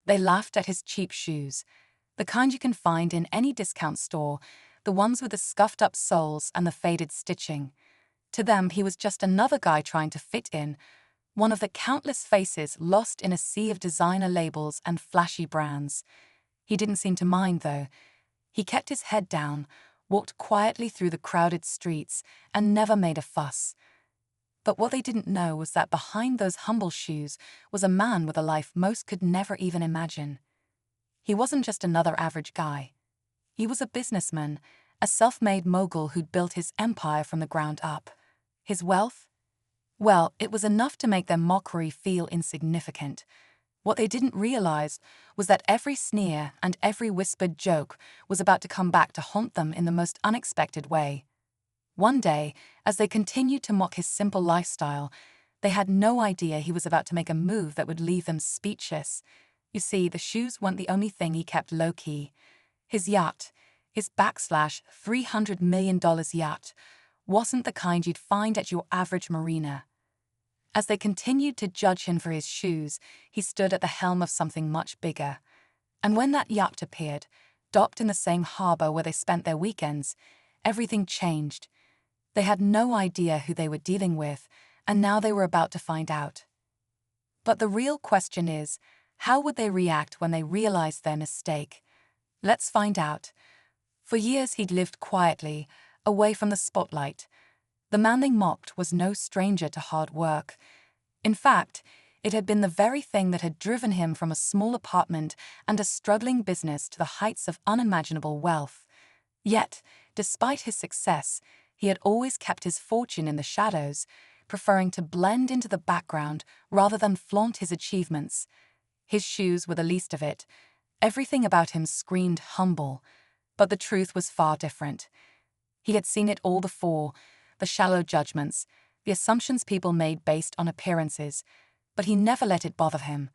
They laughed at his cheap shoes, the kind you can find in any discount store, the ones with the scuffed-up soles and the faded stitching. To them, he was just another guy trying to fit in, one of the countless faces lost in a sea of designer labels and flashy brands. He didn't seem to mind, though. He kept his head down, walked quietly through the crowded streets, and never made a fuss. But what they didn't know was that behind those humble shoes was a man with a life most could never even imagine. He wasn't just another average guy. He was a businessman, a self-made mogul who'd built his empire from the ground up. His wealth? Well, it was enough to make their mockery feel insignificant. What they didn't realize was that every sneer and every whispered joke was about to come back to haunt them in the most unexpected way. One day, as they continued to mock his simple lifestyle, they had no idea he was about to make a move that would leave them speechless. You see, the shoes weren't the only thing he kept low-key. His yacht, his $300 million yacht, wasn't the kind you'd find at your average marina. As they continued to judge him for his shoes, he stood at the helm of something much bigger. And when that yacht appeared, docked in the same harbor where they spent their weekends, everything changed. They had no idea who they were dealing with, and now they were about to find out. But the real question is, how would they react when they realized their mistake? Let's find out. For years he'd lived quietly, away from the spotlight. The man they mocked was no stranger to hard work. In fact, it had been the very thing that had driven him from a small apartment and a struggling business to the heights of unimaginable wealth. Yet, despite his success, he had always kept his fortune in the shadows, preferring to blend into the background rather than flaunt his achievements. His shoes were the least of it. Everything about him screamed humble, but the truth was far different. He had seen it all before, the shallow judgments, the assumptions people made based on appearances, but he never let it bother him.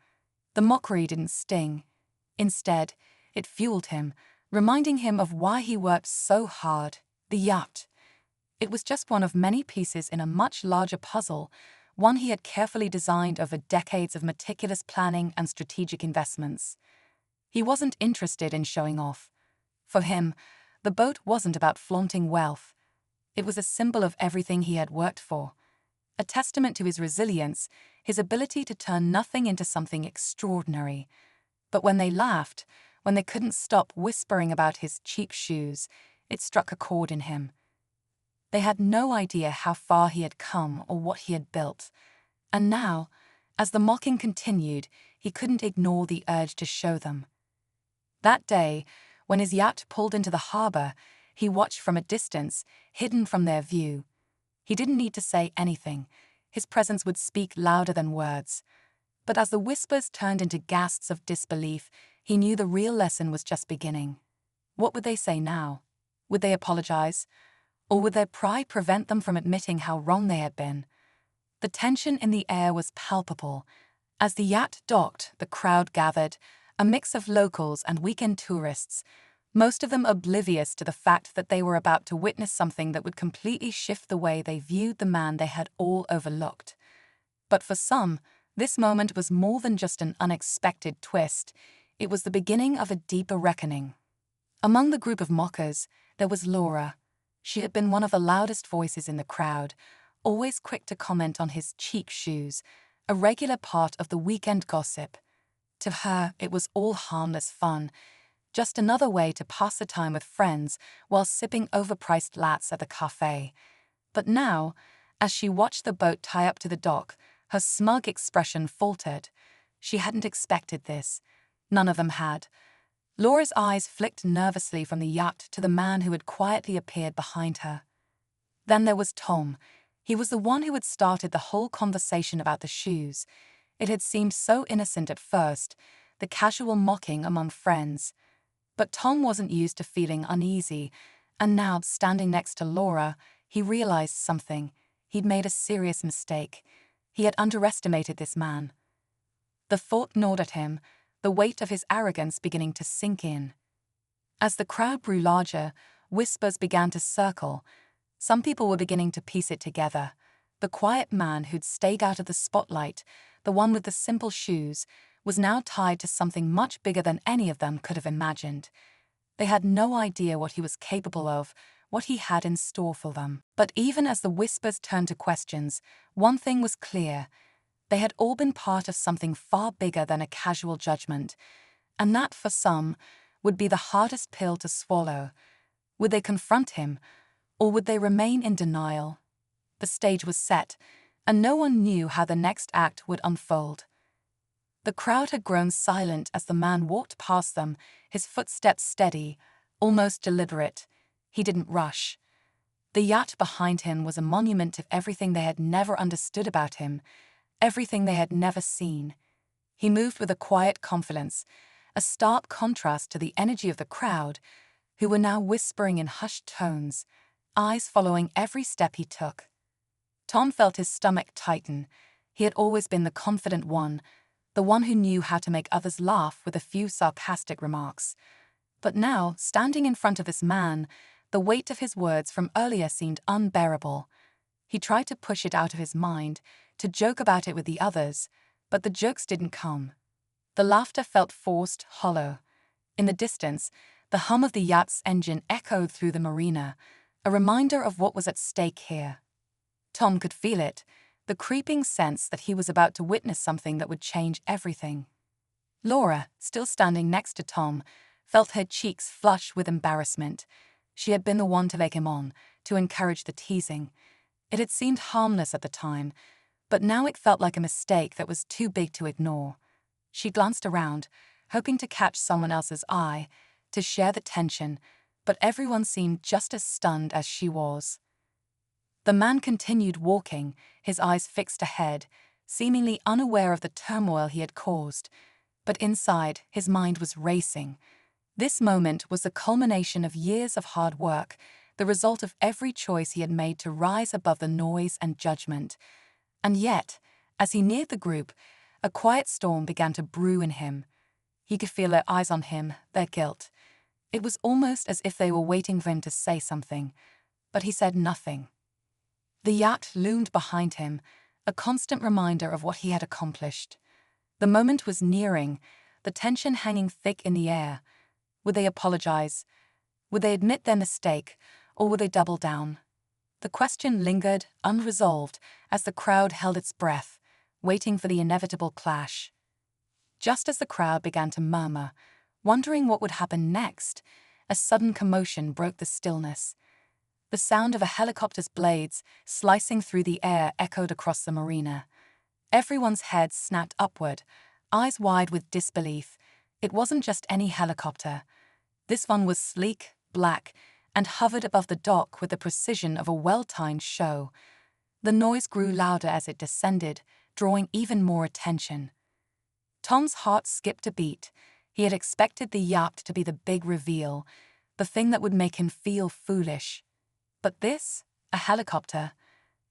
The mockery didn't sting. Instead, it fueled him, reminding him of why he worked so hard. The yacht. It was just one of many pieces in a much larger puzzle, one he had carefully designed over decades of meticulous planning and strategic investments. He wasn't interested in showing off. For him, the boat wasn't about flaunting wealth. It was a symbol of everything he had worked for, a testament to his resilience, his ability to turn nothing into something extraordinary. But when they laughed, when they couldn't stop whispering about his cheap shoes, it struck a chord in him. They had no idea how far he had come or what he had built. And now, as the mocking continued, he couldn't ignore the urge to show them. That day, when his yacht pulled into the harbor, he watched from a distance, hidden from their view. He didn't need to say anything. His presence would speak louder than words. But as the whispers turned into gasps of disbelief, he knew the real lesson was just beginning. What would they say now? Would they apologize? Or would their pride prevent them from admitting how wrong they had been? The tension in the air was palpable. As the yacht docked, the crowd gathered, a mix of locals and weekend tourists, most of them oblivious to the fact that they were about to witness something that would completely shift the way they viewed the man they had all overlooked. But for some, this moment was more than just an unexpected twist. It was the beginning of a deeper reckoning. Among the group of mockers, there was Laura. She had been one of the loudest voices in the crowd, always quick to comment on his cheap shoes, a regular part of the weekend gossip. To her, it was all harmless fun, just another way to pass the time with friends while sipping overpriced lattes at the cafe. But now, as she watched the boat tie up to the dock, her smug expression faltered. She hadn't expected this. None of them had. Laura's eyes flicked nervously from the yacht to the man who had quietly appeared behind her. Then there was Tom. He was the one who had started the whole conversation about the shoes. It had seemed so innocent at first, the casual mocking among friends. But Tom wasn't used to feeling uneasy, and now, standing next to Laura, he realized something. He'd made a serious mistake. He had underestimated this man. The thought gnawed at him, the weight of his arrogance beginning to sink in. As the crowd grew larger, whispers began to circle. Some people were beginning to piece it together. The quiet man who'd stayed out of the spotlight, the one with the simple shoes, was now tied to something much bigger than any of them could have imagined. They had no idea what he was capable of, what he had in store for them. But even as the whispers turned to questions, one thing was clear. They had all been part of something far bigger than a casual judgment, and that, for some, would be the hardest pill to swallow. Would they confront him, or would they remain in denial? The stage was set, and no one knew how the next act would unfold. The crowd had grown silent as the man walked past them, his footsteps steady, almost deliberate. He didn't rush. The yacht behind him was a monument of everything they had never understood about him, everything they had never seen. He moved with a quiet confidence, a stark contrast to the energy of the crowd, who were now whispering in hushed tones, eyes following every step he took. Tom felt his stomach tighten. He had always been the confident one, the one who knew how to make others laugh with a few sarcastic remarks. But now, standing in front of this man, the weight of his words from earlier seemed unbearable. He tried to push it out of his mind, to joke about it with the others, but the jokes didn't come. The laughter felt forced, hollow. In the distance, the hum of the yacht's engine echoed through the marina, a reminder of what was at stake here. Tom could feel it, the creeping sense that he was about to witness something that would change everything. Laura, still standing next to Tom, felt her cheeks flush with embarrassment. She had been the one to take him on, to encourage the teasing. It had seemed harmless at the time, but now it felt like a mistake that was too big to ignore. She glanced around, hoping to catch someone else's eye, to share the tension, but everyone seemed just as stunned as she was. The man continued walking, his eyes fixed ahead, seemingly unaware of the turmoil he had caused. But inside, his mind was racing. This moment was the culmination of years of hard work, the result of every choice he had made to rise above the noise and judgment. And yet, as he neared the group, a quiet storm began to brew in him. He could feel their eyes on him, their guilt. It was almost as if they were waiting for him to say something, but he said nothing. The yacht loomed behind him, a constant reminder of what he had accomplished. The moment was nearing, the tension hanging thick in the air. Would they apologize? Would they admit their mistake, or would they double down? The question lingered, unresolved, as the crowd held its breath, waiting for the inevitable clash. Just as the crowd began to murmur, wondering what would happen next, a sudden commotion broke the stillness. The sound of a helicopter's blades slicing through the air echoed across the marina. Everyone's heads snapped upward, eyes wide with disbelief. It wasn't just any helicopter. This one was sleek, black, and hovered above the dock with the precision of a well-timed show. The noise grew louder as it descended, drawing even more attention. Tom's heart skipped a beat. He had expected the yacht to be the big reveal, the thing that would make him feel foolish. But this, a helicopter.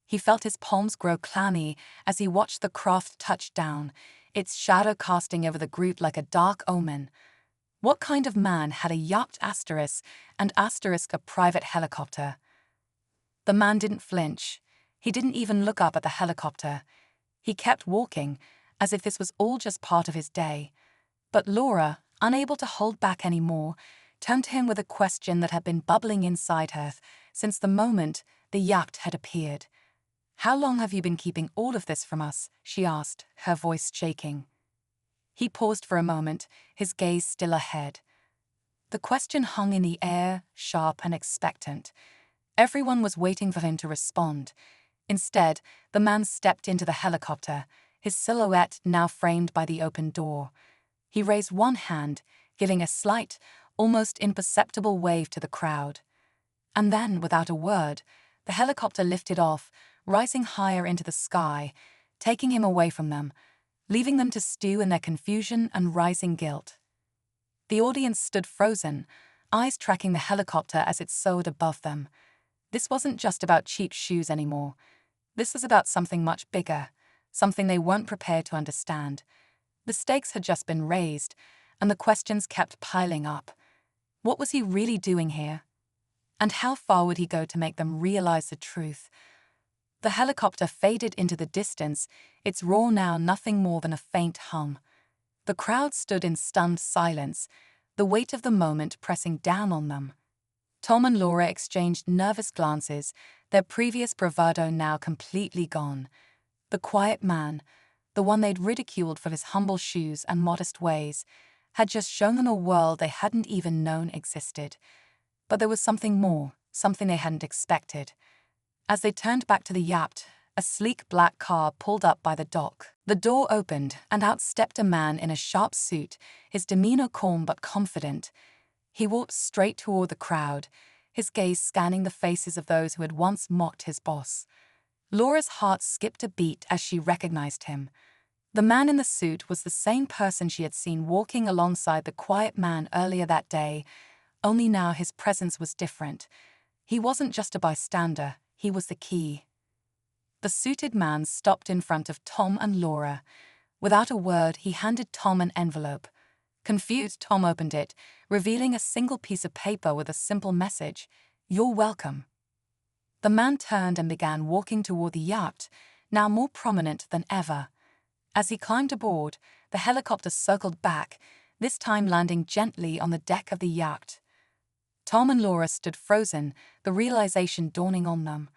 He felt his palms grow clammy as he watched the craft touch down, its shadow casting over the group like a dark omen. What kind of man had a yacht asterisk and asterisk a private helicopter? The man didn't flinch. He didn't even look up at the helicopter. He kept walking, as if this was all just part of his day. But Laura, unable to hold back anymore, turned to him with a question that had been bubbling inside her since the moment the yacht had appeared. "How long have you been keeping all of this from us?" she asked, her voice shaking. He paused for a moment, his gaze still ahead. The question hung in the air, sharp and expectant. Everyone was waiting for him to respond. Instead, the man stepped into the helicopter, his silhouette now framed by the open door. He raised one hand, giving a slight, almost imperceptible wave to the crowd. And then, without a word, the helicopter lifted off, rising higher into the sky, taking him away from them, leaving them to stew in their confusion and rising guilt. The audience stood frozen, eyes tracking the helicopter as it soared above them. This wasn't just about cheap shoes anymore. This was about something much bigger, something they weren't prepared to understand. The stakes had just been raised, and the questions kept piling up. What was he really doing here? And how far would he go to make them realize the truth? The helicopter faded into the distance, its roar now nothing more than a faint hum. The crowd stood in stunned silence, the weight of the moment pressing down on them. Tom and Laura exchanged nervous glances, their previous bravado now completely gone. The quiet man, the one they'd ridiculed for his humble shoes and modest ways, had just shown them a world they hadn't even known existed. But there was something more, something they hadn't expected. As they turned back to the yacht, a sleek black car pulled up by the dock. The door opened, and out stepped a man in a sharp suit, his demeanor calm but confident. He walked straight toward the crowd, his gaze scanning the faces of those who had once mocked his boss. Laura's heart skipped a beat as she recognized him. The man in the suit was the same person she had seen walking alongside the quiet man earlier that day, only now his presence was different. He wasn't just a bystander, he was the key. The suited man stopped in front of Tom and Laura. Without a word, he handed Tom an envelope. Confused, Tom opened it, revealing a single piece of paper with a simple message, "You're welcome." The man turned and began walking toward the yacht, now more prominent than ever. As he climbed aboard, the helicopter circled back, this time landing gently on the deck of the yacht. Tom and Laura stood frozen, the realization dawning on them.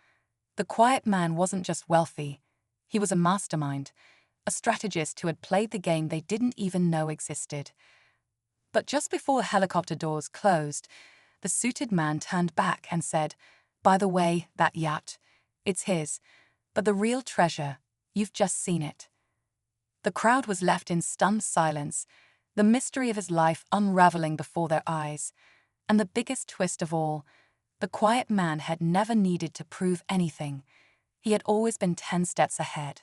The quiet man wasn't just wealthy. He was a mastermind, a strategist who had played the game they didn't even know existed. But just before the helicopter doors closed, the suited man turned back and said, "By the way, that yacht, it's his, but the real treasure, you've just seen it." The crowd was left in stunned silence, the mystery of his life unraveling before their eyes. And the biggest twist of all, the quiet man had never needed to prove anything. He had always been 10 steps ahead.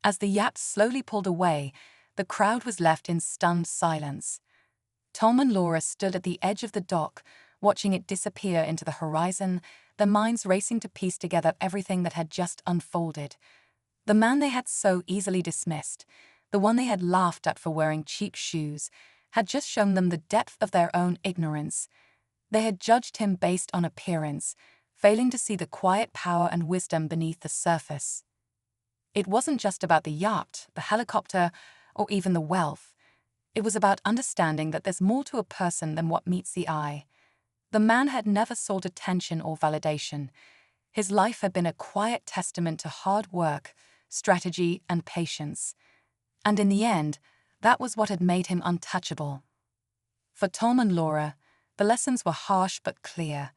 As the yacht slowly pulled away, the crowd was left in stunned silence. Tom and Laura stood at the edge of the dock, watching it disappear into the horizon, their minds racing to piece together everything that had just unfolded. The man they had so easily dismissed, the one they had laughed at for wearing cheap shoes, had just shown them the depth of their own ignorance. They had judged him based on appearance, failing to see the quiet power and wisdom beneath the surface. It wasn't just about the yacht, the helicopter, or even the wealth. It was about understanding that there's more to a person than what meets the eye. The man had never sought attention or validation. His life had been a quiet testament to hard work, strategy, and patience. And in the end, that was what had made him untouchable. For Tom and Laura, the lessons were harsh but clear.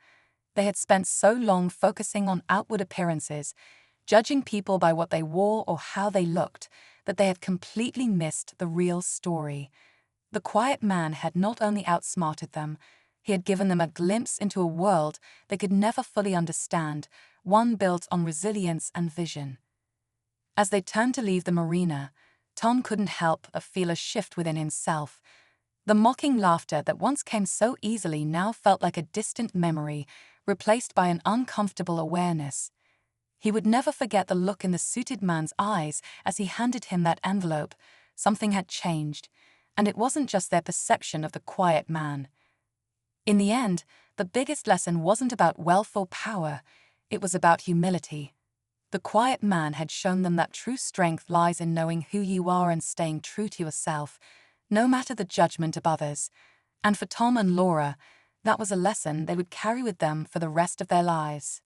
They had spent so long focusing on outward appearances, judging people by what they wore or how they looked, that they had completely missed the real story. The quiet man had not only outsmarted them, he had given them a glimpse into a world they could never fully understand, one built on resilience and vision. As they turned to leave the marina, Tom couldn't help but feel a shift within himself. The mocking laughter that once came so easily now felt like a distant memory, replaced by an uncomfortable awareness. He would never forget the look in the suited man's eyes as he handed him that envelope. Something had changed, and it wasn't just their perception of the quiet man. In the end, the biggest lesson wasn't about wealth or power, it was about humility. The quiet man had shown them that true strength lies in knowing who you are and staying true to yourself, no matter the judgment of others. And for Tom and Laura, that was a lesson they would carry with them for the rest of their lives.